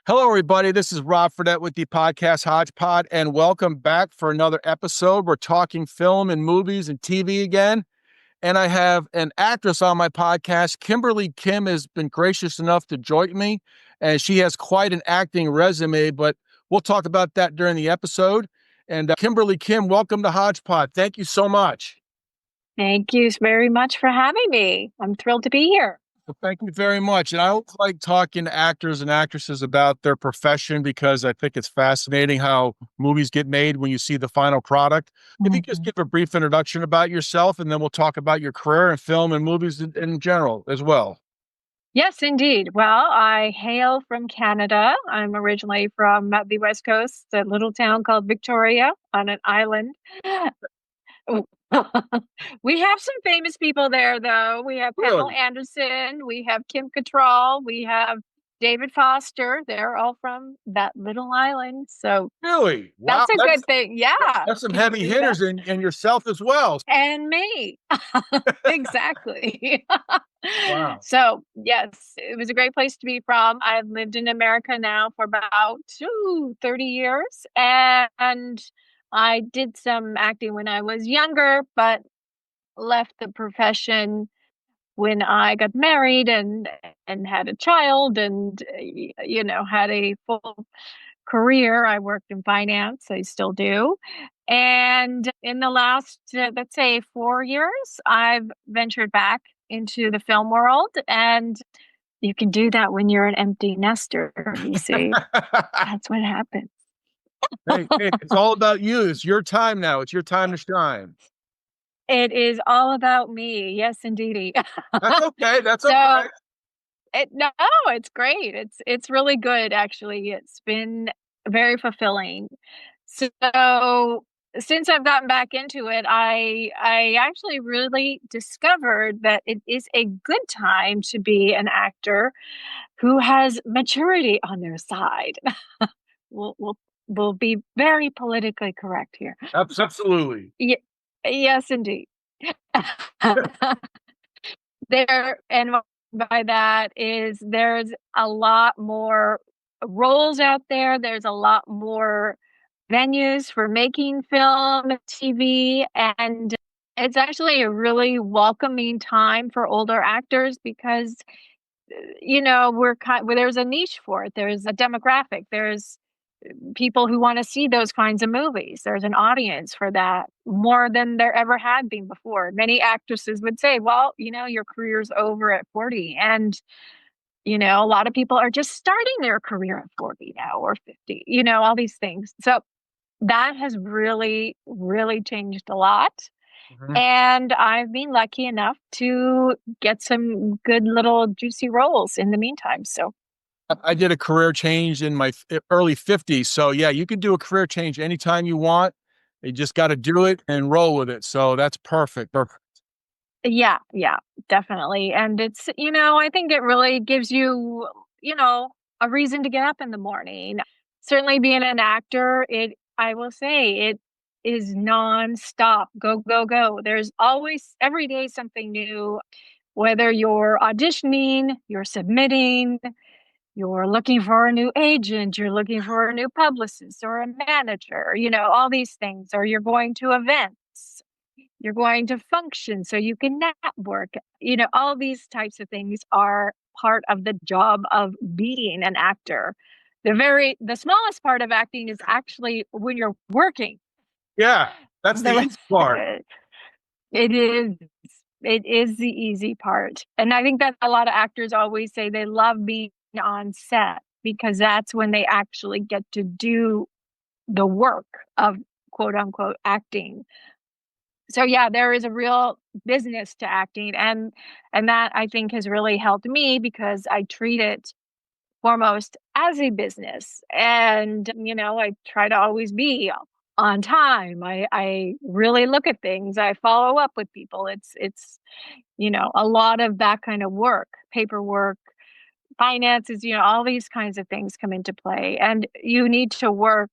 Hello, everybody. This is Rob Fredette with the podcast HODGEPOD, and welcome back for another episode. We're talking film and movies and TV again. And I have an actress on my podcast. Kimberly Kim has been gracious enough to join me, and she has quite an acting resume, but we'll talk about that during the episode. And Kimberly Kim, welcome to HODGEPOD. Thank you so much. Thank you very much for having me. I'm thrilled to be here. Well, thank you very much. And I don't like talking to actors and actresses about their profession because I think it's fascinating how movies get made when you see the final product. If you just give a brief introduction about yourself, and then we'll talk about your career in film and movies in general as well. Yes, indeed. Well, I hail from Canada. I'm originally from the West Coast, a little town called Victoria on an island. We have some famous people there, though. We have Pamela Really? Anderson, we have Kim Cattrall, we have David Foster. They're all from that little island. So Really? Wow. that's a good thing. Yeah. That's some Can you heavy believe that? hitters in yourself as well. And me. Exactly. Wow. So, yes, it was a great place to be from. I've lived in America now for about 30 years, and I did some acting when I was younger, but left the profession when I got married and had a child and had a full career. I worked in finance, I still do. And in the last, let's say, 4 years, I've ventured back into the film world. And you can do that when you're an empty nester, you see. That's what happens. Hey, it's all about you. It's your time now. It's your time to shine. It is all about me. Yes, indeedy. That's okay. That's So okay. no, it's great. It's really good, actually. It's been very fulfilling. So since I've gotten back into it, I actually really discovered that it is a good time to be an actor who has maturity on their side. We'll we'll, we'll be very politically correct here. Absolutely. Yes, indeed. There, and by that is there's a lot more roles out there. There's a lot more venues for making film, TV, and it's actually a really welcoming time for older actors because there's a niche for it. There's a demographic. There's people who want to see those kinds of movies. There's an audience for that more than there ever had been before. Many actresses would say, well, your career's over at 40. And, a lot of people are just starting their career at 40 now or 50, all these things. So that has really, really changed a lot. Mhm. And I've been lucky enough to get some good little juicy roles in the meantime. So I did a career change in my early 50s. So, yeah, you can do a career change anytime you want. You just got to do it and roll with it. So that's perfect. Perfect. yeah, definitely. And it's, I think it really gives you, a reason to get up in the morning. Certainly being an actor, I will say it is nonstop. Go, go, go. There's always every day something new, whether you're auditioning, you're submitting, you're looking for a new agent, you're looking for a new publicist or a manager, all these things, or you're going to events, you're going to function so you can network. All these types of things are part of the job of being an actor. The smallest part of acting is actually when you're working. Yeah, that's the easy part. It is. It is the easy part. And I think that a lot of actors always say they love being on set because that's when they actually get to do the work of quote unquote acting. So yeah, there is a real business to acting, and that I think has really helped me because I treat it foremost as a business. And I try to always be on time. I really look at things. I follow up with people. It's a lot of that kind of work, paperwork, finances, all these kinds of things come into play. And you need to work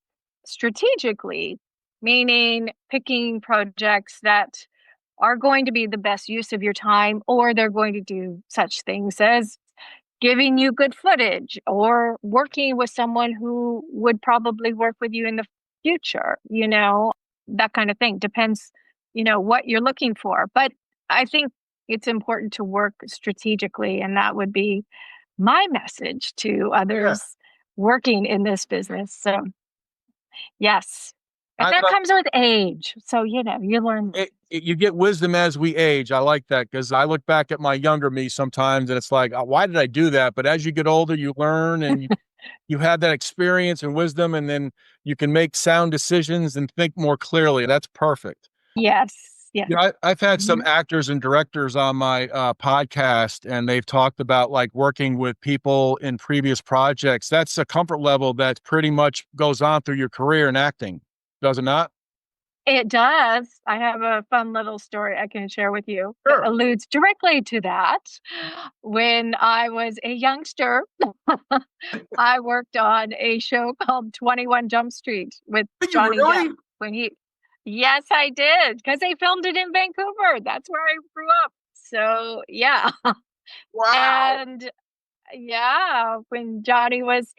strategically, meaning picking projects that are going to be the best use of your time, or they're going to do such things as giving you good footage or working with someone who would probably work with you in the future, that kind of thing. Depends, what you're looking for. But I think it's important to work strategically, and that would be my message to Yeah. others working in this business. So, yes. And I that love comes with age. So, you learn. you get wisdom as we age. I like that because I look back at my younger me sometimes and it's like, why did I do that? But as you get older, you learn and you have that experience and wisdom, and then you can make sound decisions and think more clearly. That's perfect. Yes. Yes. I've had some Mhm. actors and directors on my podcast, and they've talked about like working with people in previous projects. That's a comfort level that pretty much goes on through your career in acting, does it not? It does. I have a fun little story I can share with you that Sure. alludes directly to that. When I was a youngster, I worked on a show called 21 Jump Street with Did you Johnny Depp. really? When he Yes, I did, because they filmed it in Vancouver. That's where I grew up. So, yeah. Wow. And yeah, when Johnny was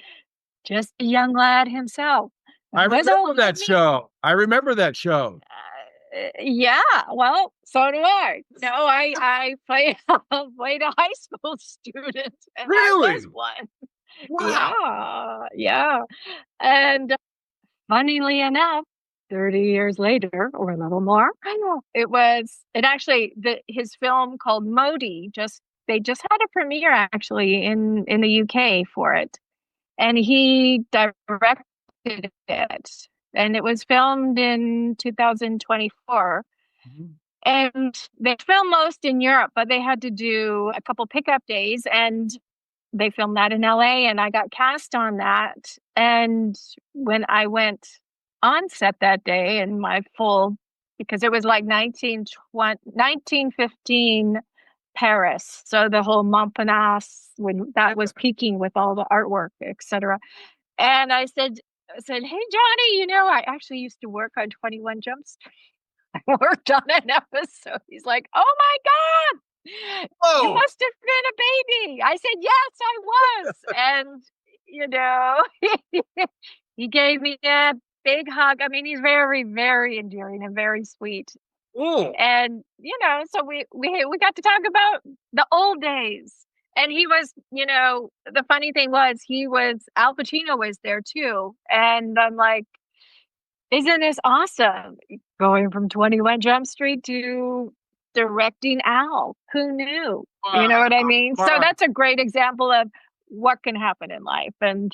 just a young lad himself. I He was remember older than that me. show. I remember that show. Yeah, well, so do I. No, I played played a high school student, and I was Really? one. Wow. Yeah, yeah. And funnily enough, 30 years later, or a little more, it actually his film called Modi they just had a premiere actually in the UK for it. And he directed it. And it was filmed in 2024. Mhm. And they filmed most in Europe, but they had to do a couple pickup days, and they filmed that in LA, and I got cast on that. And when I went on set that day in my full, because it was like 1915 Paris. So the whole Montparnasse, when that was peaking with all the artwork, etc. And I said, "Hey, Johnny, I actually used to work on 21 Jump Street. I worked on an episode." He's like, "Oh my God, you Oh, must have been a baby." I said, "Yes, I was." And, you know, he gave me a big hug. I mean, he's very, very endearing and very sweet. oh, And, so we got to talk about the old days. And he was, the funny thing was Al Pacino was there too. And I'm like, isn't this awesome? Going from 21 Jump Street to directing Al. Who knew? You know wow, what I mean? So wow. that's a great example of what can happen in life. And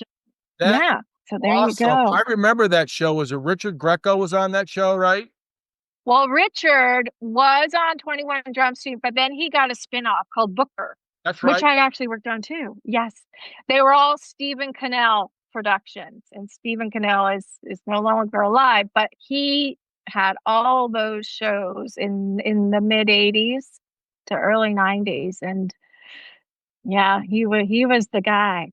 That yeah, so there you awesome. go. I remember that show. Was it Richard Greco was on that show, right? Well, Richard was on 21 Jump Street, but then he got a spin-off called Booker, That's which right. I actually worked on too. Yes. They were all Stephen Cannell productions, and Stephen Cannell is no longer alive, but he had all those shows in the mid 80s to early 90s, and yeah, he was the guy.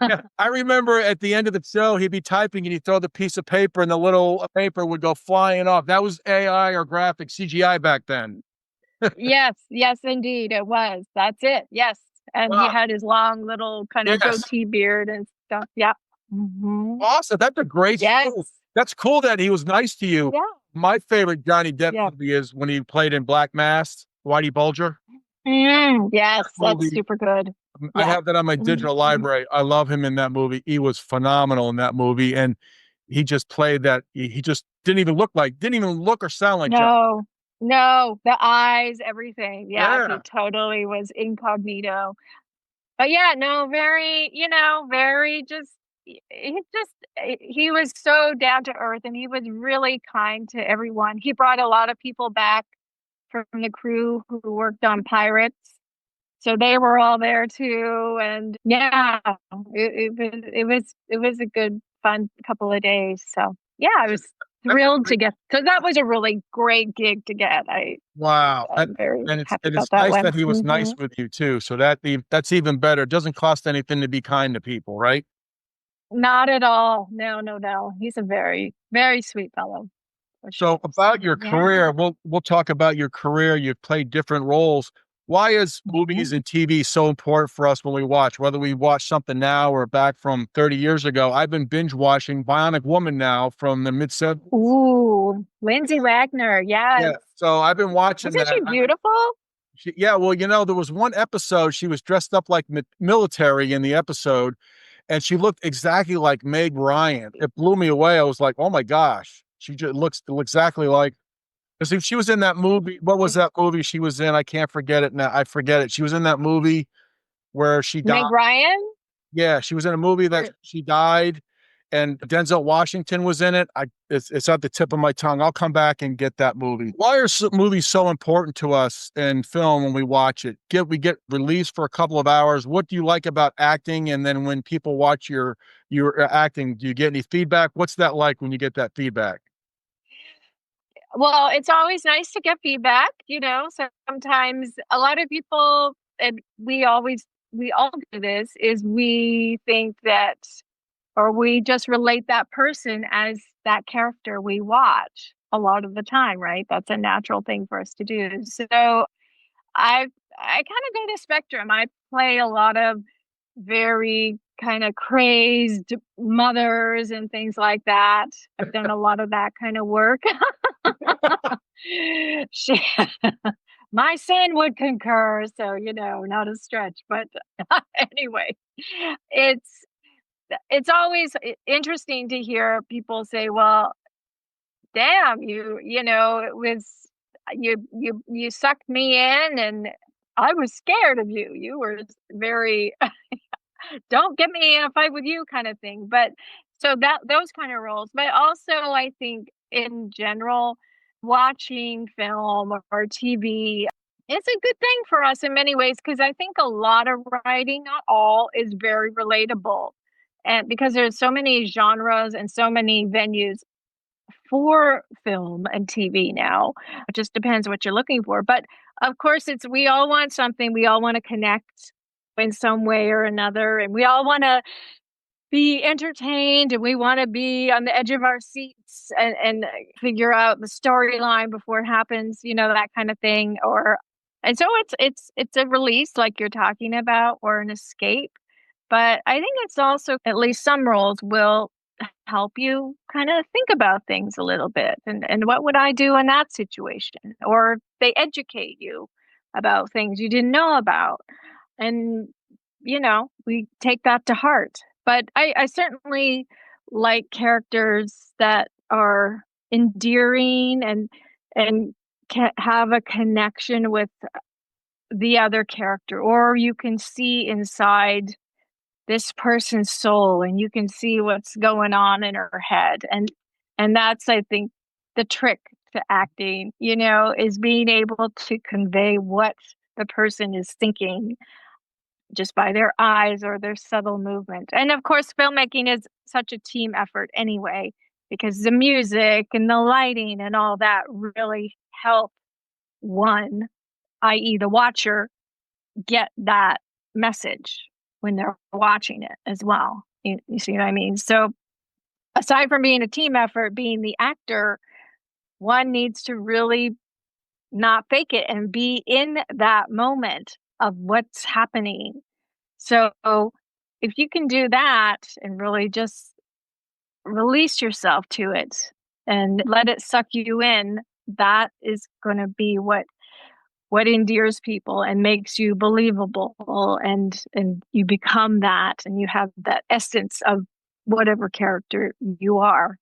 Yeah, I remember at the end of the show, he'd be typing and he'd throw the piece of paper and the little paper would go flying off. That was AI or graphic CGI back then. Yes, yes, indeed, it was. That's it. Yes. And he Wow. had his long little kind of Yes. goatee beard and stuff. Yeah. Hmm. Awesome. That's a great Yes. show. That's cool that he was nice to you. Yeah. My favorite Johnny Depp Yeah. movie is when he played in Black Mass, Whitey Bulger. Yes, that's Movie. super good. I Yeah. have that on my digital Mhm. library. I love him in that movie. He was phenomenal in that movie. And he just played that. He just didn't even look or sound like John. No, no, the eyes, everything. Yeah, he Yeah. totally was incognito. But yeah, no, very, very just, he was so down to earth, and he was really kind to everyone. He brought a lot of people back from the crew who worked on Pirates. So they were all there too. And yeah, it was a good, fun couple of days. So yeah, I was That's a thrilled to great, get, because that was a really great gig to get. wow. I'm very And happy it's about that nice one. that he was nice with you too. So that's even better. It doesn't cost anything to be kind to people, right? Not at all. No, no, no. He's a very, very sweet fellow, for sure. So about So, your yeah. career, we'll talk about your career. You've played different roles. Why is Mhm. movies and TV so important for us when we watch, whether we watch something now or back from 30 years ago? I've been binge watching Bionic Woman now from the mid 70s. Ooh, Lindsay Wagner. Yes. Yeah. So I've been watching Isn't that. she beautiful? Yeah. Well, there was one episode, she was dressed up like military in the episode, and she looked exactly like Meg Ryan. It blew me away. I was like, oh my gosh, she just looks exactly like. Because if she was in that movie, what was that movie she was in? I can't forget it now. I forget it. She was in that movie where she died. Meg Ryan? Yeah, she was in a movie that she died, and Denzel Washington was in it. It's at the tip of my tongue. I'll come back and get that movie. Why are movies so important to us in film when we watch it? We get released for a couple of hours. What do you like about acting? And then when people watch your acting, do you get any feedback? What's that like when you get that feedback? Well, it's always nice to get feedback, sometimes a lot of people, and we all do this, is we think that, or we just relate that person as that character we watch a lot of the time, right? That's a natural thing for us to do. So I kind of go to spectrum. I play a lot of very kind of crazed mothers and things like that. I've done a lot of that kind of work. she, my son would concur, so not a stretch. But anyway, it's always interesting to hear people say, "Well, damn, it was you sucked me in, and I was scared of you. You were very don't get me in a fight with you kind of thing." But so that those kind of roles, but also I think in general, watching film or TV, it's a good thing for us in many ways because I think a lot of writing, not all, is very relatable. And because there's so many genres and so many venues for film and TV now. It just depends what you're looking for. But of course, we all want something. We all want to connect in some way or another, and we all want to be entertained, and we want to be on the edge of our seats and figure out the storyline before it happens. That kind of thing. And so it's a release, like you're talking about, or an escape. But I think it's also, at least some roles will help you kind of think about things a little bit, and what would I do in that situation, or they educate you about things you didn't know about, and we take that to heart. But I certainly like characters that are endearing and can have a connection with the other character, or you can see inside this person's soul and you can see what's going on in her head. And that's, I think, the trick to acting, is being able to convey what the person is thinking just by their eyes or their subtle movement. And of course, filmmaking is such a team effort anyway, because the music and the lighting and all that really help one, i.e. the watcher, get that message when they're watching it as well. You see what I mean? So aside from being a team effort, being the actor, one needs to really not fake it and be in that moment of what's happening. So if you can do that and really just release yourself to it and let it suck you in, that is going to be what endears people and makes you believable, and you become that, and you have that essence of whatever character you are.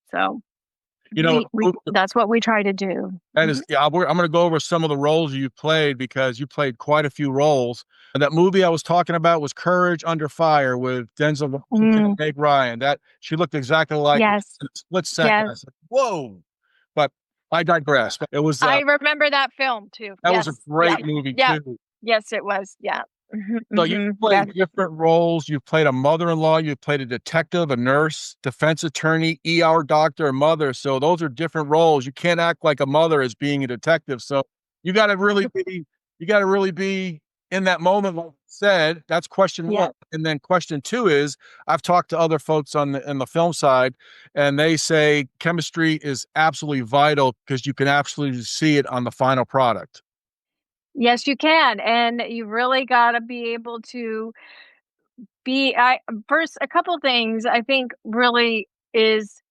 So that's what we try to do. And I'm going to go over some of the roles you played, because you played quite a few roles. And that movie I was talking about was Courage Under Fire with Denzel Washington and Meg Ryan. That she looked exactly like yes. in a split second. Yes. I said, "Whoa!" But I digress. It was. I remember that film too. That was a great movie too. Yes, it was. Yeah. So you played different roles. You played a mother-in-law, you played a detective, a nurse, defense attorney, ER doctor, a mother. So those are different roles. You can't act like a mother as being a detective. So you got to really be in that moment. Like I said, that's question one. And then question two is, I've talked to other folks in the film side, and they say chemistry is absolutely vital because you can absolutely see it on the final product. Yes, you can. And you really got to be able to first, a couple things I think really is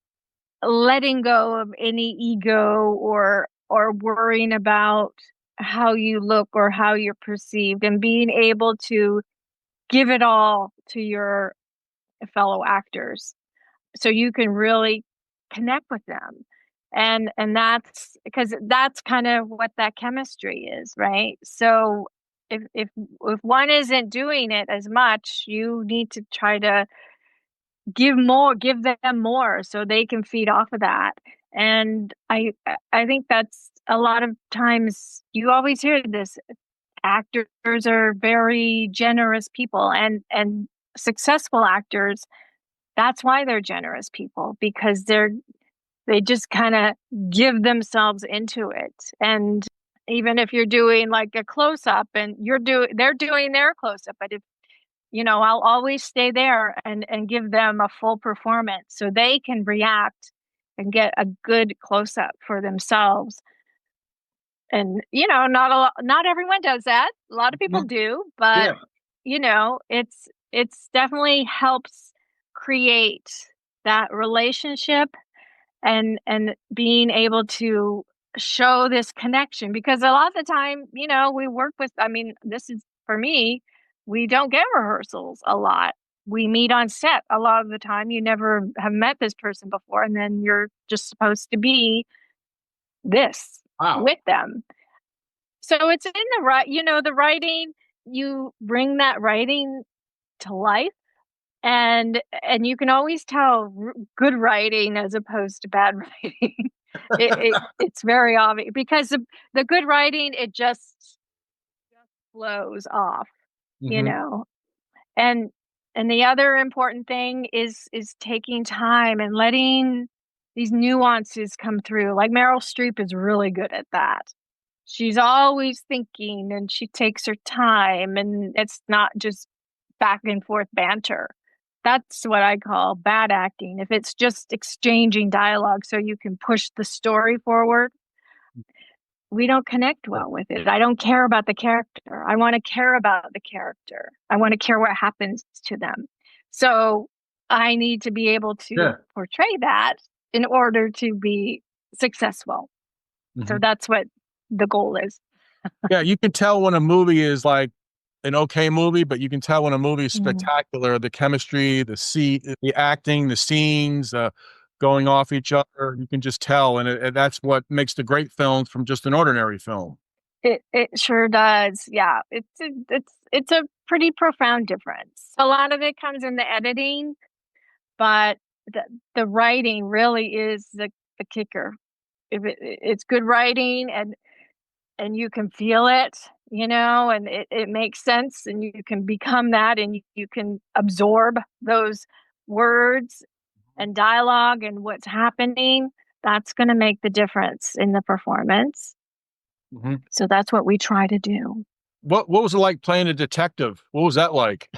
letting go of any ego or worrying about how you look or how you're perceived, and being able to give it all to your fellow actors so you can really connect with them. And that's because that's kind of what that chemistry is, right? So if one isn't doing it as much, you need to try to give them more so they can feed off of that. And I think that's a lot of times you always hear this: actors are very generous people, and successful actors, that's why they're generous people, because they just kind of give themselves into it. And even if you're doing like a close up and they're doing their close up, but if I'll always stay there and give them a full performance so they can react and get a good close up for themselves. And not everyone does that. A lot of people Mhm. do, but Yeah. it's definitely helps create that relationship, and being able to show this connection, because a lot of the time, we work with, I mean, this is for me, we don't get rehearsals a lot. We meet on set a lot of the time. You never have met this person before, and then you're just supposed to be this Wow. with them. So it's in the writing, you bring that writing to life, and you can always tell good writing as opposed to bad writing. It's very obvious because the good writing, it just flows off, you Hmm. know. And and the other important thing is taking time and letting these nuances come through. Like Meryl Streep is really good at that. She's always thinking, and she takes her time, and it's not just back and forth banter. That's what I call bad acting. If it's just exchanging dialogue so you can push the story forward, we don't connect well with it. I don't care about the character. I want to care about the character. I want to care what happens to them. So I need to be able to Yeah. portray that in order to be successful. So Hmm. that's what the goal is. Yeah, you can tell when a movie is like an okay movie, but you can tell when a movie is Mm. spectacular. The chemistry, the acting, the scenes, going off each other. You can just tell, and that's what makes the great films from just an ordinary film. It sure does. Yeah, it's a pretty profound difference. A lot of it comes in the editing, but the the writing really is the kicker. If it's good writing, and you can feel it, and it makes sense, and you can become that, and you can absorb those words and dialogue and what's happening, that's going to make the difference in the performance. Mhm. So that's what we try to do. What was it like playing a detective? What was that like?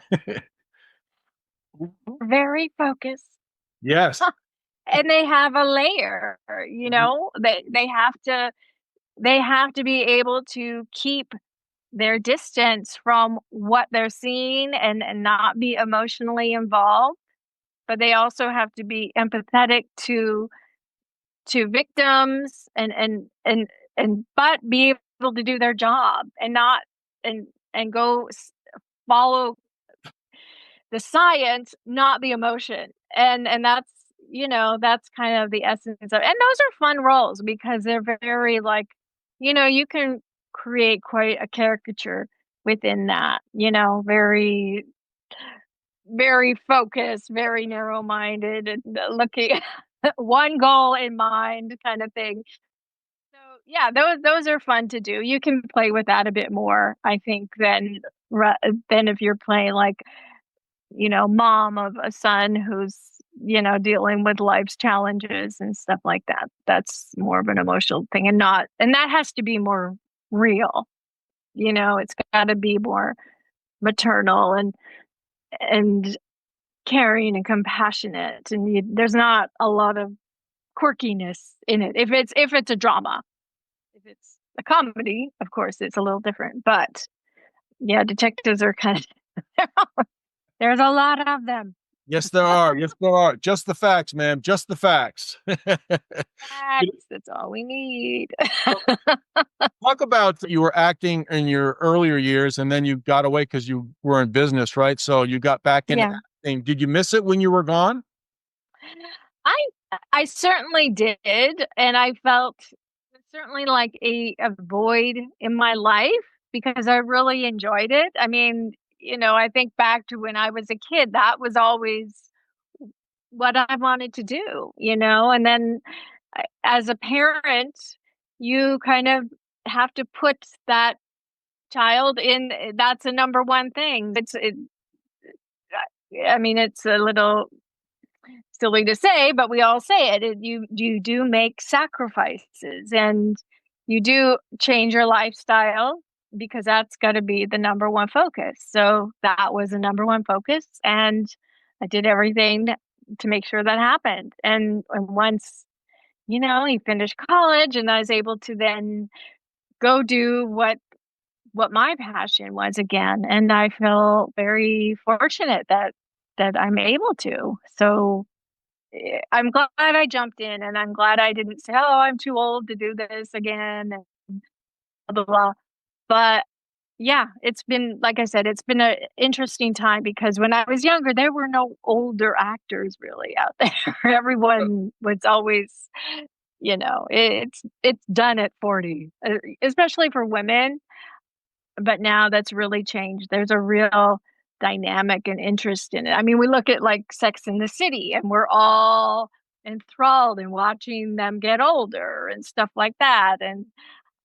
Very focused. Yes. And they have a layer, Mhm. they have to be able to keep their distance from what they're seeing, and not be emotionally involved, but they also have to be empathetic to victims, and but be able to do their job, and not and go follow the science, not the emotion. And that's kind of the essence of, and those are fun roles because they're very, like, you can create quite a caricature within that, very, very focused, very narrow-minded, and looking one goal in mind kind of thing. So, yeah, those are fun to do. You can play with that a bit more, I think, ra than if you're playing, like, mom of a son who's, dealing with life's challenges and stuff like that. That's more of an emotional thing, and that has to be more real. It's got to be more maternal and caring and compassionate, and there's not a lot of quirkiness in it. If it's a drama, if it's a comedy. Of course, it's a little different, but yeah, detectives are kind of, there's a lot of them. Yes, there are. Yes, there are. Just the facts, ma'am. Just the facts. Facts, that's all we need. Talk about you were acting in your earlier years and then you got away because you were in business, right? So you got back into Yeah. acting. Did you miss it when you were gone? I I certainly did, and I felt certainly like a void in my life because I really enjoyed it. I mean, I think back to when I was a kid, that was always what I wanted to do, and then as a parent, you kind of have to put that child in. That's a number one thing. I mean, it's a little silly to say, but we all say it. You do make sacrifices and you do change your lifestyle because that's got to be the number one focus. So that was the number one focus, and I did everything to make sure that happened. And once he finished college, and I was able to then go do what my passion was again, and I feel very fortunate that I'm able to. So I'm glad I jumped in, and I'm glad I didn't say, "Oh, I'm too old to do this again," and blah, blah, blah. But yeah, it's been, like I said, it's been an interesting time because when I was younger, there were no older actors really out there. Everyone was always, it's done at 40, especially for women. But now that's really changed. There's a real dynamic and interest in it. I mean, we look at like Sex in the City and we're all enthralled in watching them get older and stuff like that. And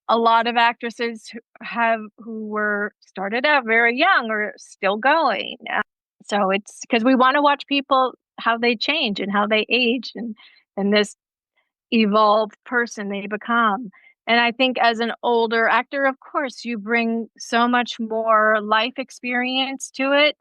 a lot of actresses who were started out very young are still going. So it's because we want to watch people how they change and how they age and this evolved person they become. And I think as an older actor, of course, you bring so much more life experience to it.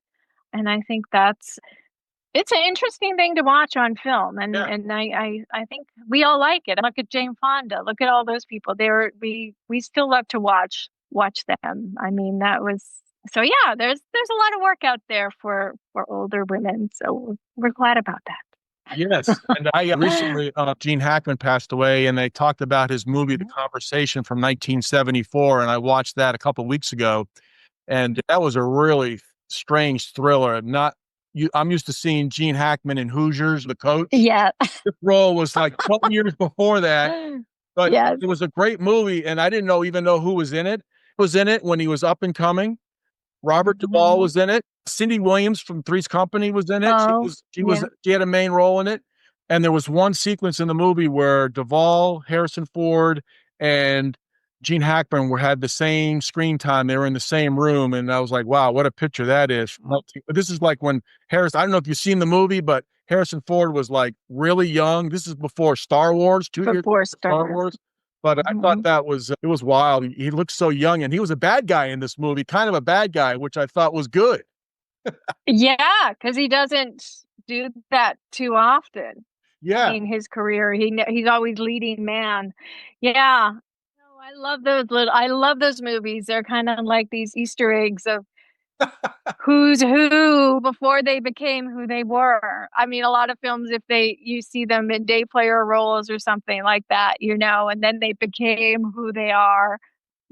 And I think it's an interesting thing to watch on film. And Yeah. and I think we all like it. Look at Jane Fonda. Look at all those people. We still love to watch them. I mean, that was so yeah, there's a lot of work out there for older women. So we're glad about that. Yes. And I recently, Gene Hackman passed away, and they talked about his movie, The Conversation from 1974. And I watched that a couple of weeks ago. And that was a really strange thriller. I'm used to seeing Gene Hackman in Hoosiers, the coach. Yeah. This role was like 12 years before that, but Yes. it was a great movie. And I didn't even know who was in it. Was in it when he was up and coming. Robert Duvall was in it. Cindy Williams from Three's Company was in it. Oh, yeah. She had a main role in it. And there was one sequence in the movie where Duvall, Harrison Ford, and Gene Hackman had the same screen time. They were in the same room. And I was like, wow, what a picture that is. This is like when I don't know if you've seen the movie, but Harrison Ford was like really young. This is before Star Wars, 2 years Before before Star Wars. But I thought it was wild. He looked so young, and he was a bad guy in this movie, kind of a bad guy, which I thought was good. Yeah, because he doesn't do that too often Yeah. in his career. He's always leading man. Yeah. No, I love those movies. They're kind of like these Easter eggs of who's who before they became who they were. I mean, a lot of films, if you see them in day player roles or something like that, and then they became who they are.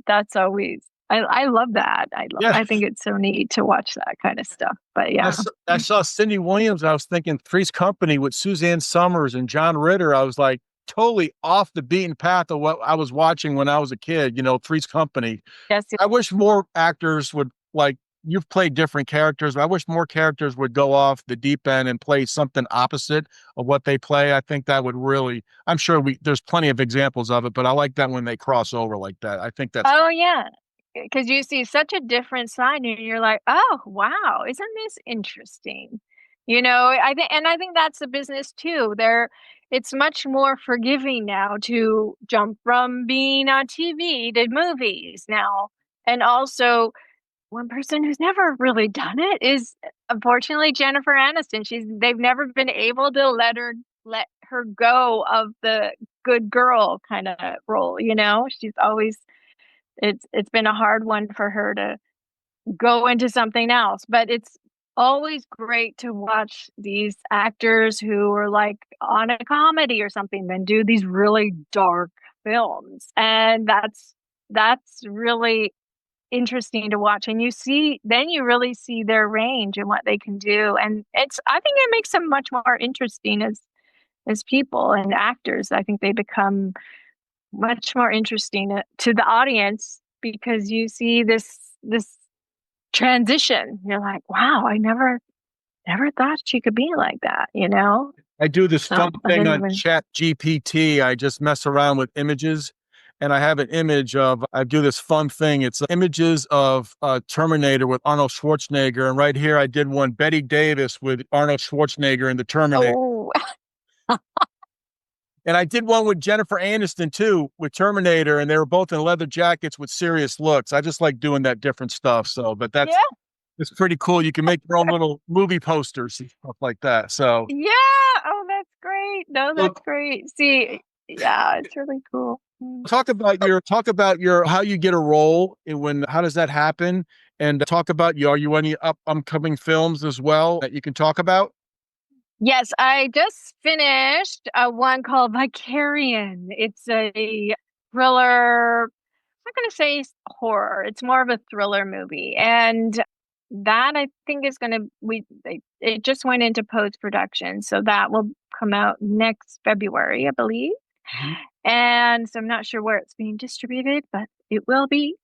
That's always, I love that. Yeah. I think it's so neat to watch that kind of stuff. But yeah. I saw Cindy Williams. I was thinking Three's Company with Suzanne Summers and John Ritter. I was like totally off the beaten path of what I was watching when I was a kid, Three's Company. Yes. I wish more actors would, like, you've played different characters. I wish more characters would go off the deep end and play something opposite of what they play. I think that would really, I'm sure there's plenty of examples of it, but I like that when they cross over like that. I think that's. Oh yeah. Because you see such a different side and you're like, oh wow, isn't this interesting? I think that's the business too. It's much more forgiving now to jump from being on TV to movies now. And also one person who's never really done it is unfortunately Jennifer Aniston. They've never been able to let her go of the good girl kind of role, She's always It's been a hard one for her to go into something else, but it's always great to watch these actors who are like on a comedy or something, then do these really dark films. And that's really interesting to watch. And then you really see their range and what they can do. And I think it makes them much more interesting as people and actors. I think they become much more interesting to the audience because you see this transition. You're like, wow, I never thought she could be like that, you know? I do this So fun I thing didn't on even. Chat GPT. I just mess around with images, and I have an image of, I do this fun thing. It's images of Terminator with Arnold Schwarzenegger. And right here, I did one, Betty Davis with Arnold Schwarzenegger in the Terminator. Oh, And I did one with Jennifer Aniston too, with Terminator, and they were both in leather jackets with serious looks. I just like doing that different stuff. So, but yeah, it's pretty cool. You can make your own little movie posters and stuff like that. So, yeah. Oh, that's great. No, so that's great. See, yeah, it's really cool. talk about your how you get a role and when how does that happen, and talk about are you any upcoming films as well that you can talk about? Yes, I just finished one called Vicarian. It's a thriller. I'm not going to say horror. It's more of a thriller movie, and that I think is going to it just went into post production, so that will come out next February, I believe. Mhm. And so I'm not sure where it's being distributed, but it will be.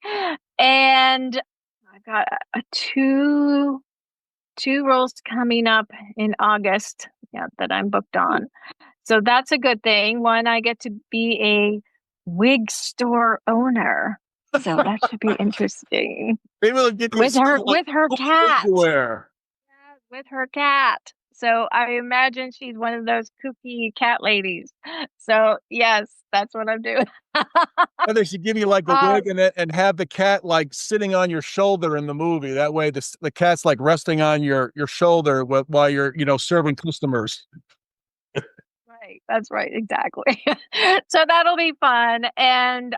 And I've got two roles coming up in August, yeah, that I'm booked on. So that's a good thing. One, I get to be a wig store owner. So that should be interesting. Maybe they'll give you With something her like with her cool cat. to wear. Yeah, with her cat. So I imagine she's one of those kooky cat ladies. So yes, that's what I'm doing. And they should give you like a um, wig and have the cat like sitting on your shoulder in the movie. That way, the cat's like resting on your shoulder while you're serving customers. right. That's right. Exactly. So that'll be fun. And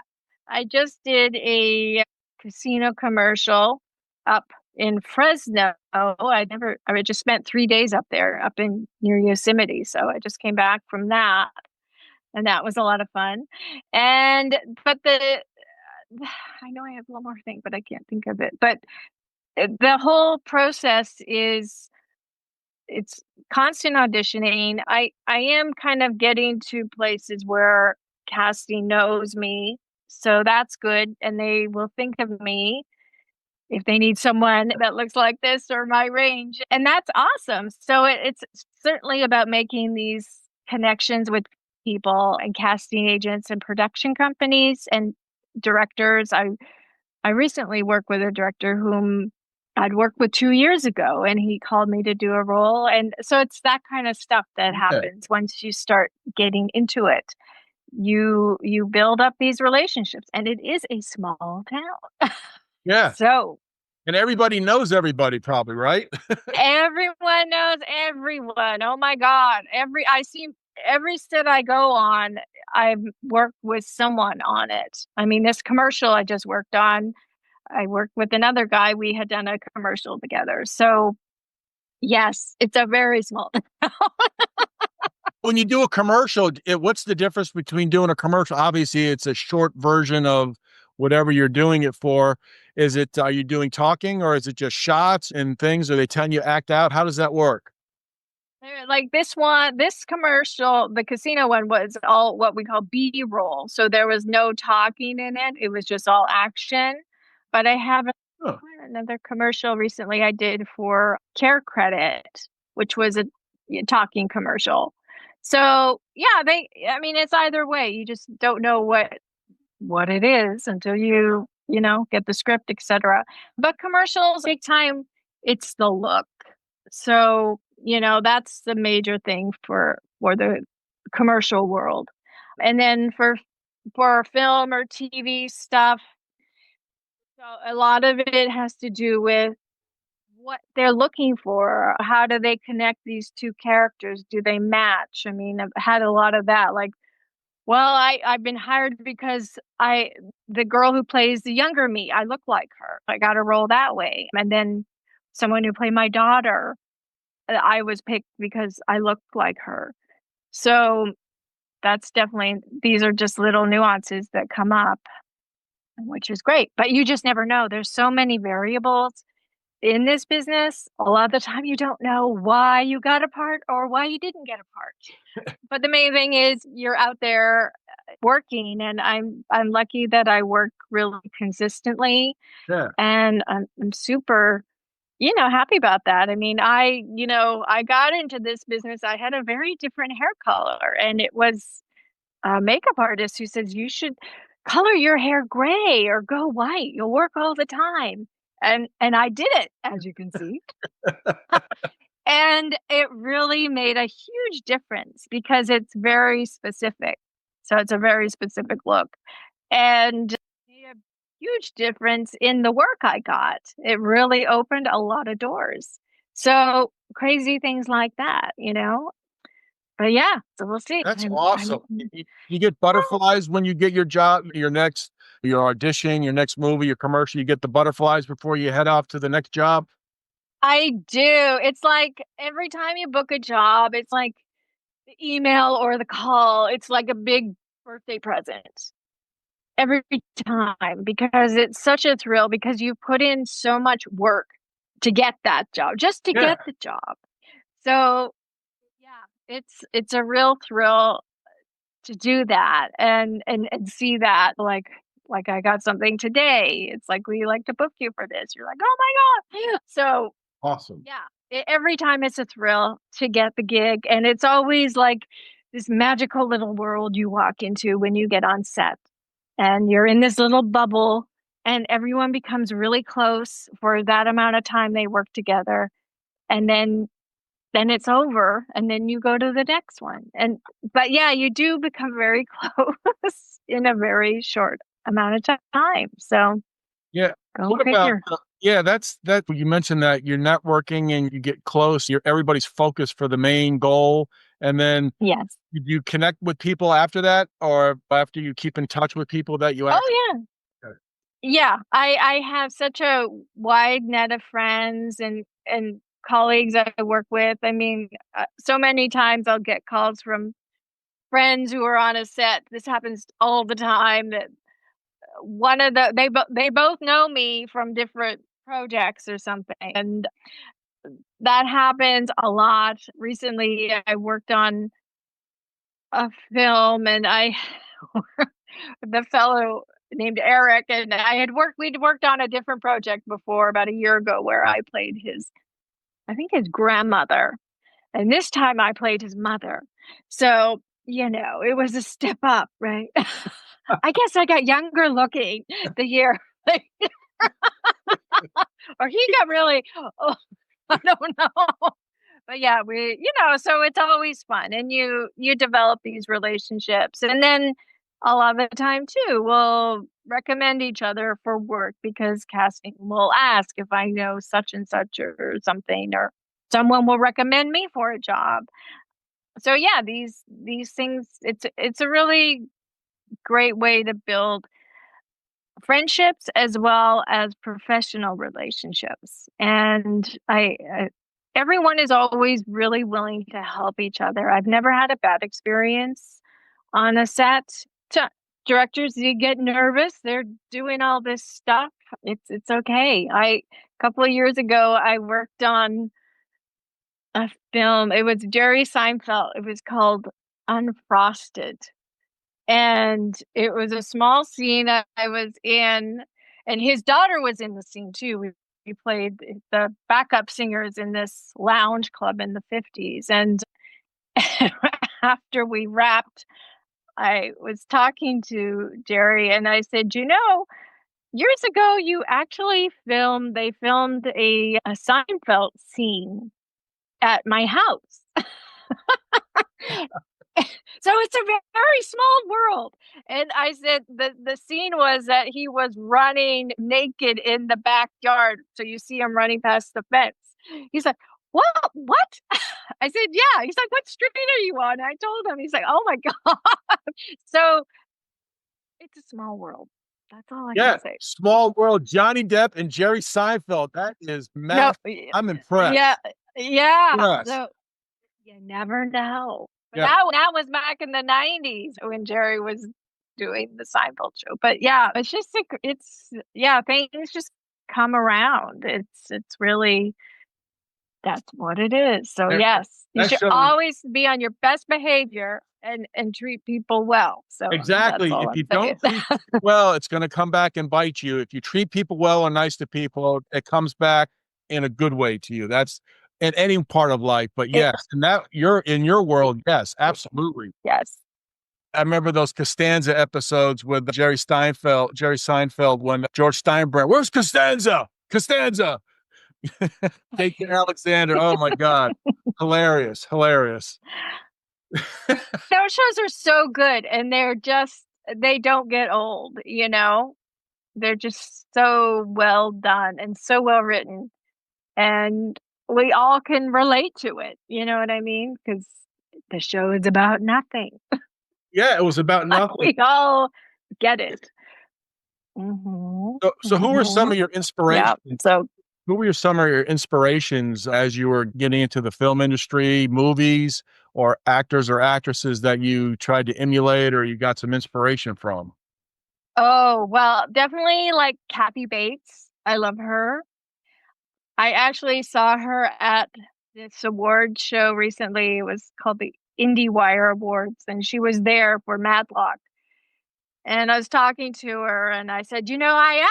I just did a casino commercial up in Fresno. I just spent 3 days up there, up in near Yosemite. So I just came back from that, and that was a lot of fun. And, but I know I have one more thing, but I can't think of it. But the whole process it's constant auditioning. I am kind of getting to places where casting knows me, so that's good, and they will think of me if they need someone that looks like this or my range, and that's awesome. So it's certainly about making these connections with people and casting agents and production companies and directors. I recently worked with a director whom I'd worked with 2 years ago, and he called me to do a role. And so it's that kind of stuff that Yeah. happens once you start getting into it. You build up these relationships, and it is a small town. Yeah. So And everybody knows everybody, probably, right? everyone knows everyone. Oh my God. Every set I go on, I've worked with someone on it. I mean, this commercial I just worked on, I worked with another guy. We had done a commercial together. So yes, it's a very small. When you do a commercial, what's the difference between doing a commercial? Obviously, it's a short version of whatever you're doing it for. Are you doing talking, or is it just shots and things? Are they telling you act out? How does that work? Like this commercial, the casino one was all what we call B roll. So there was no talking in it. It was just all action. But I have Huh. another commercial recently I did for Care Credit, which was a talking commercial. So yeah, I mean, it's either way. You just don't know what it is until you get the script, etc. But commercials take time. It's the look. So, that's the major thing for the commercial world. And then for film or TV stuff, so a lot of it has to do with what they're looking for. How do they connect these two characters? Do they match? I mean, I've had a lot of that. Like Well, I've been hired because the girl who plays the younger me, I look like her. I got a role that way. And then someone who played my daughter, I was picked because I look like her. So that's definitely, these are just little nuances that come up, which is great. But you just never know. There's so many variables in this business. A lot of the time you don't know why you got a part or why you didn't get a part. But the main thing is you're out there working, and I'm lucky that I work really consistently, Yeah. and I'm super, happy about that. I mean, I got into this business. I had a very different hair color, and it was a makeup artist who says you should color your hair gray or go white. You'll work all the time. And I did it, as you can see. And it really made a huge difference because it's very specific. So it's a very specific look. And it made a huge difference in the work I got. It really opened a lot of doors. So crazy things like that. But yeah, so we'll see. That's awesome. You get butterflies when you get your job, your audition, your next movie, your commercial. You get the butterflies before you head off to the next job. I do. It's like every time you book a job, it's like the email or the call. It's like a big birthday present every time because it's such a thrill because you put in so much work to get that job, just to Yeah. get the job. So yeah, it's a real thrill to do that and see that like I got something today. It's like we like to book you for this. You're like, oh my God. So Awesome. yeah, every time it's a thrill to get the gig. And it's always like this magical little world you walk into when you get on set. And you're in this little bubble, and everyone becomes really close for that amount of time they work together. And then it's over, and then you go to the next one. But yeah, you do become very close in a very short amount of time. So Yeah. go What about, figure. yeah, that's that you mentioned that you're networking and you get close, everybody's focused for the main goal. And then Yes. you connect with people after that, or after you keep in touch with people that you actually. Oh yeah. Yeah, I have such a wide net of friends and colleagues I work with. I mean, so many times I'll get calls from friends who are on a set. This happens all the time. That one of they both know me from different projects or something, and that happens a lot. Recently, I worked on a film, and I the fellow named Eric, and we'd worked on a different project before about a year ago where I played I think his grandmother. And this time I played his mother. So, it was a step up, right? I guess I got younger looking the year. Or he got really, oh, I don't know. But yeah, so it's always fun, and you develop these relationships, and then a lot of the time too, we'll recommend each other for work because casting will ask if I know such and such or something, or someone will recommend me for a job. So yeah, these things, it's a really great way to build friendships as well as professional relationships. And everyone is always really willing to help each other. I've never had a bad experience on a set. Directors, you get nervous. They're doing all this stuff. It's okay. A couple of years ago, I worked on a film. It was Jerry Seinfeld. It was called Unfrosted, and it was a small scene I was in, and his daughter was in the scene too. We played the backup singers in this lounge club in the 50s. And after we wrapped, I was talking to Jerry, and I said, years ago they filmed a Seinfeld scene at my house. So it's a very small world. And I said the scene was that he was running naked in the backyard. So you see him running past the fence. He's like, what? I said, yeah. He's like, what street are you on? I told him. He's like, oh my God. So it's a small world. That's all I Yeah, can say. small world. Johnny Depp and Jerry Seinfeld. That is No, massive. I'm yeah, impressed. yeah. Yes. So you never know. But Yeah. that was back in the 90s when Jerry was doing the Seinfeld show. But yeah, it's just things just come around. It's really that's what it is. So That, yes, you that should shows always be on your best behavior and treat people well. So that's exactly. all If I'm you saying. don't treat people well, it's going to come back and bite you. If you treat people well and nice to people, it comes back in a good way to you. That's in any part of life. But It, yes, and that you're in your world. Yes, absolutely. yes. I remember those Costanza episodes with Jerry Seinfeld, when George Steinbrenner, where's Costanza? Costanza. Take Alexander. Oh my God. Hilarious. Hilarious. Those shows are so good and they don't get old, They're just so well done and so well written. And we all can relate to it. You know what I mean? Because the show is about nothing. Yeah, it was about nothing. We all get it. Hmm. So who were some Hmm. of your Yeah. inspirations? So, Who were some of your inspirations as you were getting into the film industry, movies, or actors or actresses that you tried to emulate or you got some inspiration from? oh, well, definitely like Kathy Bates. I love her. I actually saw her at this award show recently. It was called the IndieWire Awards, and she was there for Matlock. And I was talking to her, and I said, I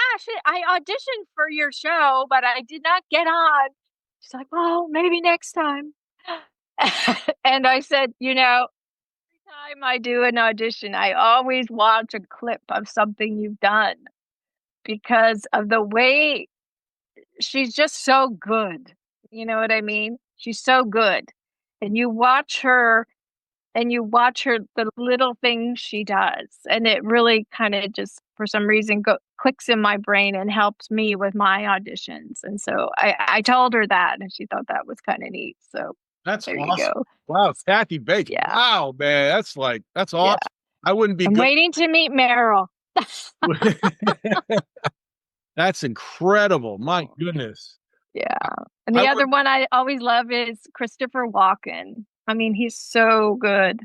auditioned for your show, but I did not get on. She's like, well, maybe next time. And I said, every time I do an audition, I always watch a clip of something you've done because of the way she's just so good. You know what I mean? She's so good. And you watch her the little things she does, and it really kind of just for some reason clicks in my brain and helps me with my auditions. And so I told her that, and she thought that was kind of neat. So That's there you awesome. go. Wow, Kathy Bates. Yeah, Wow, man. That's yeah. awesome. I wouldn't be I'm good. waiting to meet Meryl. That's incredible. My goodness. Yeah. And I the would other one I always love is Christopher Walken. I mean, he's so good.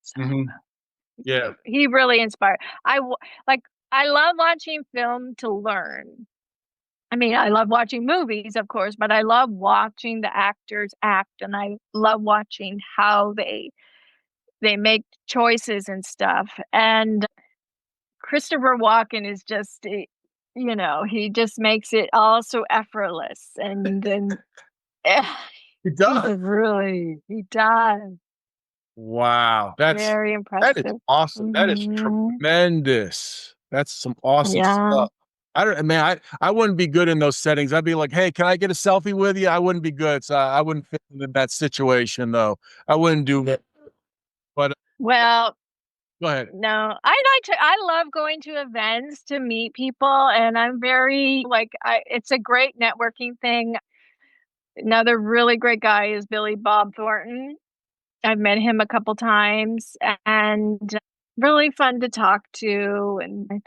So mhm. Yeah. he really inspired. Like I love watching film to learn. I mean, I love watching movies, of course, but I love watching the actors act, and I love watching how they make choices and stuff. And Christopher Walken is just, he just makes it all so effortless, and It he does. really he does. Wow. Very That is impressive. awesome. That is Hmm. tremendous. That's some awesome Yeah. stuff. I don't man, I wouldn't be good in those settings. I'd be like, "Hey, can I get a selfie with you?" I wouldn't be good. So I wouldn't fit into that situation though. I wouldn't do that. But Well, go ahead. no, I love going to events to meet people, and I'm very like it's a great networking thing. Another really great guy is Billy Bob Thornton. I've met him a couple times and really fun to talk to. And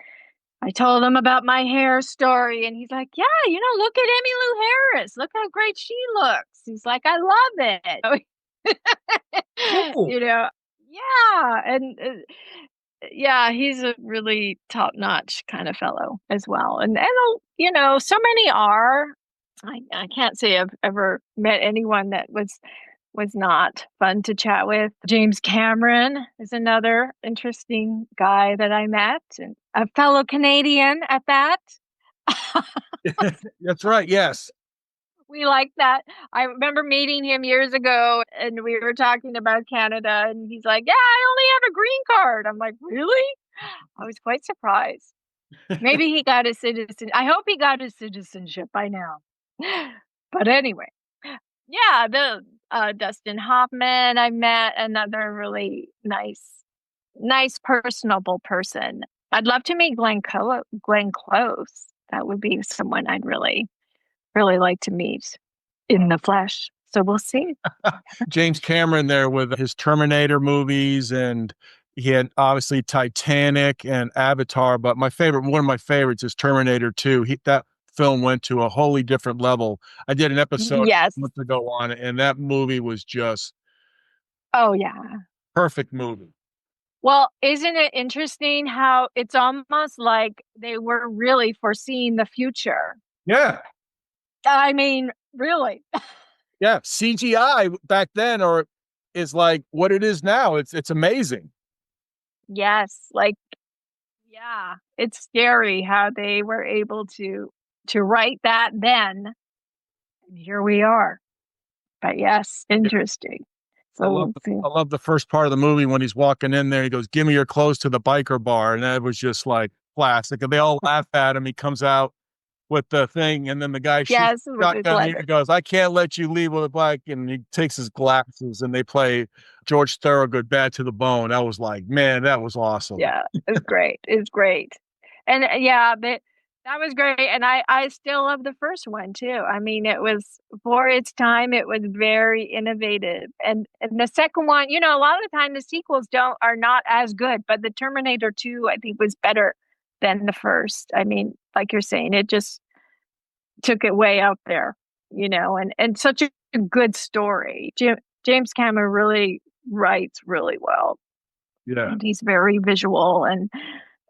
I told him about my hair story, and he's like, "Yeah, look at Emmylou Harris. Look how great she looks." He's like, "I love it." Cool. Yeah, and yeah, he's a really top-notch kind of fellow as well. And so many are. I can't say I've ever met anyone that was not fun to chat with. James Cameron is another interesting guy that I met, and a fellow Canadian at that. That's right. Yes. We like that. I remember meeting him years ago, and we were talking about Canada, and he's like, "Yeah, I only have a green card." I'm like, "Really?" I was quite surprised. Maybe he got his citizen. I hope he got his citizenship by now. But anyway, yeah, the Dustin Hoffman I met, another really nice, personable person. I'd love to meet Glenn Close. That would be someone I'd really, really like to meet in the flesh. So we'll see. James Cameron there with his Terminator movies, and he had obviously Titanic and Avatar, but one of my favorites is Terminator 2. That film went to a wholly different level. I did an episode Yes. months ago on it, and that movie was just Oh, yeah. perfect movie. Well, isn't it interesting how it's almost like they were really foreseeing the future? Yeah. I mean, really. Yeah. CGI back then is like what it is now. It's amazing. Yes, like, yeah, it's scary how they were able to write that then. And here we are. But yes, interesting. I So love we'll see. I love the first part of the movie when he's walking in there. He goes, "Give me your clothes to the biker bar," and that was just like classic. And they all laugh at him. He comes out with the thing, and then the guy shoots Yes, the with his shotgun. leather. He goes, "I can't let you leave with a bike," and he takes his glasses, and they play George Thorogood "Bad to the Bone." I was like, man, that was awesome. Yeah, it's great. It's great. And yeah, that was great. And I still love the first one too. I mean, it was for its time, it was very innovative. And the second one, you know, a lot of the time the sequels are not as good, but the Terminator 2, I think, was better than the first. I mean, like you're saying, it just took it way out there, you know, and such a good story. James Cameron really writes really well. Yeah. And he's very visual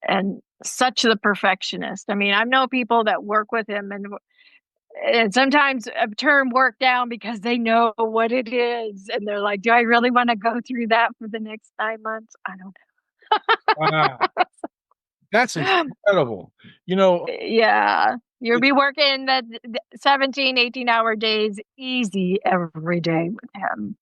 and such the perfectionist. I mean, I know people that work with him and sometimes turn work down because they know what it is and they're like, do I really want to go through that for the next 9 months? I don't Wow. That's know. incredible. You know, Yeah, you'll be working the 17, 18-hour days easy every day with him.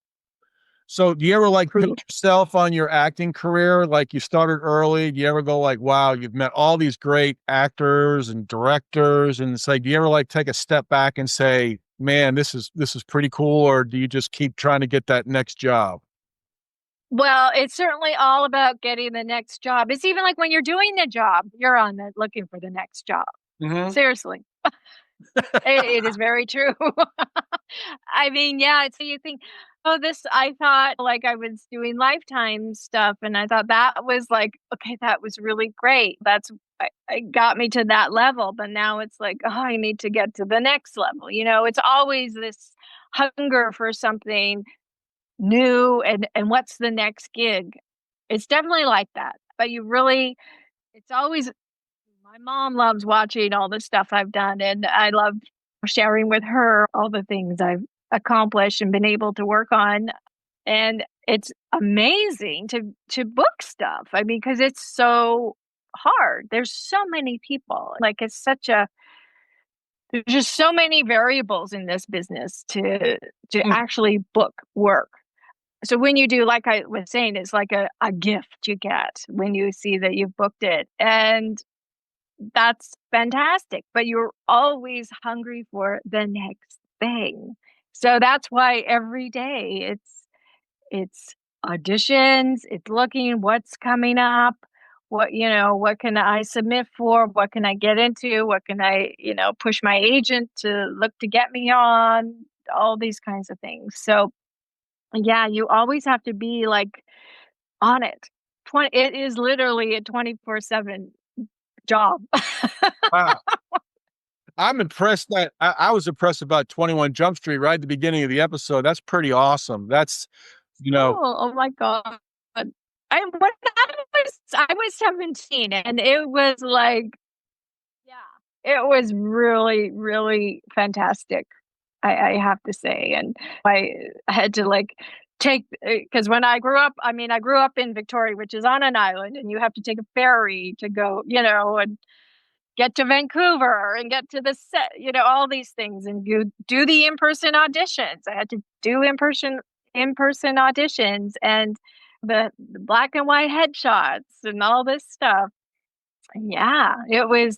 so do you ever like pinch Proof. yourself on your acting career? Like you started early. Do you ever go like, wow, you've met all these great actors and directors, and it's like, do you ever like take a step back and say, man, this is pretty cool, or do you just keep trying to get that next job? Well, it's certainly all about getting the next job. It's even like when you're doing the job, you're on the looking for the next job. Mm-hmm. Seriously. It is very true. I mean, yeah, so you think, oh, I thought like I was doing Lifetime stuff, and I thought that was like, okay, that was really great. I got me to that level, but now it's like, oh, I need to get to the next level. You know, it's always this hunger for something new and what's the next gig. It's definitely like that. But it's always my mom loves watching all the stuff I've done, and I love sharing with her all the things I've accomplished and been able to work on. And it's amazing to book stuff. I mean, because it's so hard. There's so many people. Like there's just so many variables in this business to actually book work. So when you do, like I was saying, it's like a gift you get when you see that you've booked it. And that's fantastic, but you're always hungry for the next thing. So that's why every day it's auditions, it's looking what's coming up, what can I submit for, what can I get into, what can I, push my agent to look to get me on, all these kinds of things. So yeah, you always have to be like on it. It is literally a 24/7 job. Wow. I'm impressed that I was impressed about 21 Jump Street right at the beginning of the episode. That's pretty awesome. That's, you know, Oh my god. I was 17 and it was like, yeah, it was really, really fantastic. I have to say. And I had to like take because when I grew up in Victoria, which is on an island, and you have to take a ferry to go, and get to Vancouver and get to the set, all these things. And you do the in-person auditions. I had to do in-person auditions and the black and white headshots and all this stuff. Yeah, it was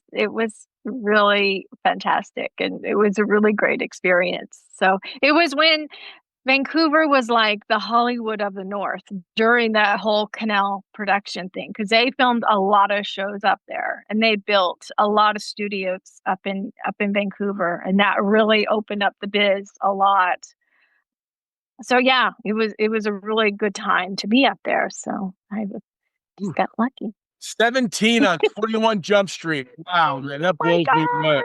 really fantastic and it was a really great experience. So it was when Vancouver was like the Hollywood of the North during that whole canal production thing because they filmed a lot of shows up there and they built a lot of studios up in Vancouver, and that really opened up the biz a lot. So yeah, it was a really good time to be up there. So I just got lucky. 17 on 21 Jump Street. Wow, man, that My blows me away.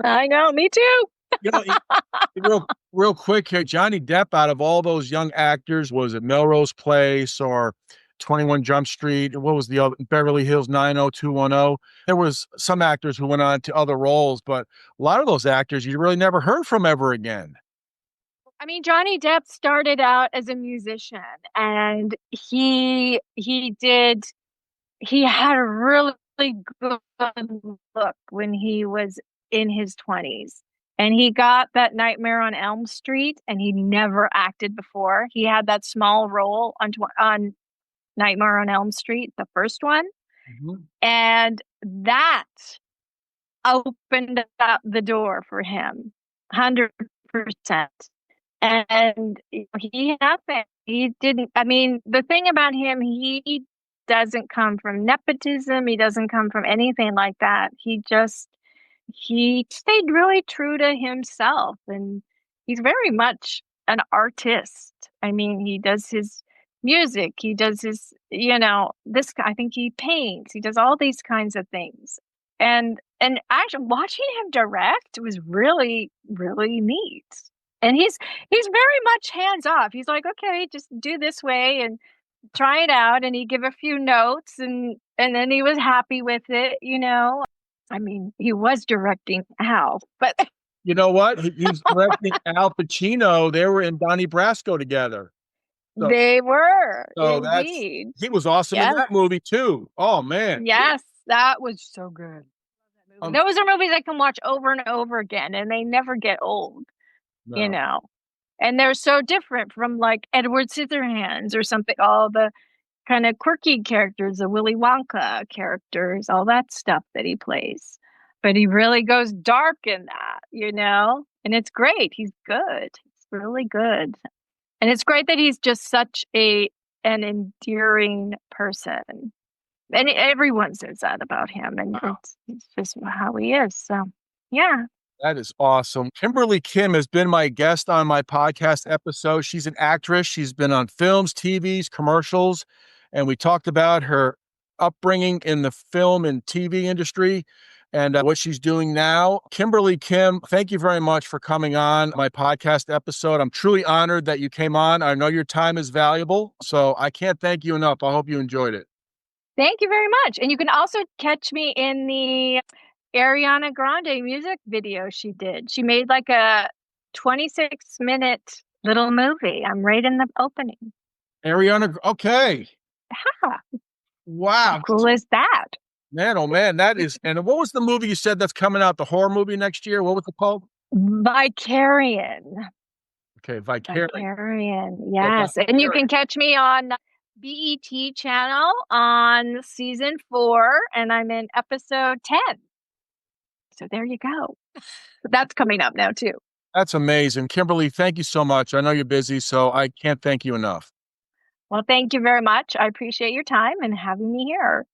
God. I know, me too. You know, real quick here, Johnny Depp, out of all those young actors, was it Melrose Place or 21 Jump Street? What was the other, Beverly Hills 90210? There was some actors who went on to other roles, but a lot of those actors you really never heard from ever again. I mean, Johnny Depp started out as a musician, and he had a really good look when he was in his 20s. And he got that Nightmare on Elm Street, and he never acted before. He had that small role on Nightmare on Elm Street, the first one. Mhm. And that opened up the door for him 100%. And he nothing. He didn't. I mean, the thing about him, he doesn't come from nepotism. He doesn't come from anything like that. He stayed really true to himself, and he's very much an artist. I mean, he does his music. He does his, this. I think he paints. He does all these kinds of things, and actually watching him direct was really really neat. And he's very much hands off. He's like, okay, just do this way and try it out. And he give a few notes, and then he was happy with it. I mean, he was directing Al, but You know what? He's directing Al Pacino. They were in Donnie Brasco together. So, they were so that's indeed. he was awesome in Yes, that movie too. Oh man. yes, that was so good. Um, Those are movies I can watch over and over again, and they never get old. you no. know. And they're so different from like Edward Scissorhands or something, all the kind of quirky characters, the Willy Wonka characters, all that stuff that he plays. But he really goes dark in that. And it's great. He's good. It's really good. And it's great that he's just such an endearing person. And everyone says that about him. And Wow. it's just how he is. So yeah. That is awesome. Kimberly Kim has been my guest on my podcast episode. She's an actress. She's been on films, TVs, commercials, and we talked about her upbringing in the film and TV industry and what she's doing now. Kimberly Kim, thank you very much for coming on my podcast episode. I'm truly honored that you came on. I know your time is valuable, so I can't thank you enough. I hope you enjoyed it. Thank you very much. And you can also catch me in the Ariana Grande music video she did. She made like a 26-minute little movie. I'm right in the opening. Ariana, okay. Ha, how Wow. cool is that? Man, oh man, that is. And what was the movie you said that's coming out? The horror movie next year? What was it called? Vicarian. Okay, Vicarious. Vicarian, Yeah, yes. And you can catch me on BET channel on season 4, and I'm in episode 10. So there you go. That's coming up now too. That's amazing. Kimberly, thank you so much. I know you're busy, so I can't thank you enough. Well, thank you very much. I appreciate your time and having me here.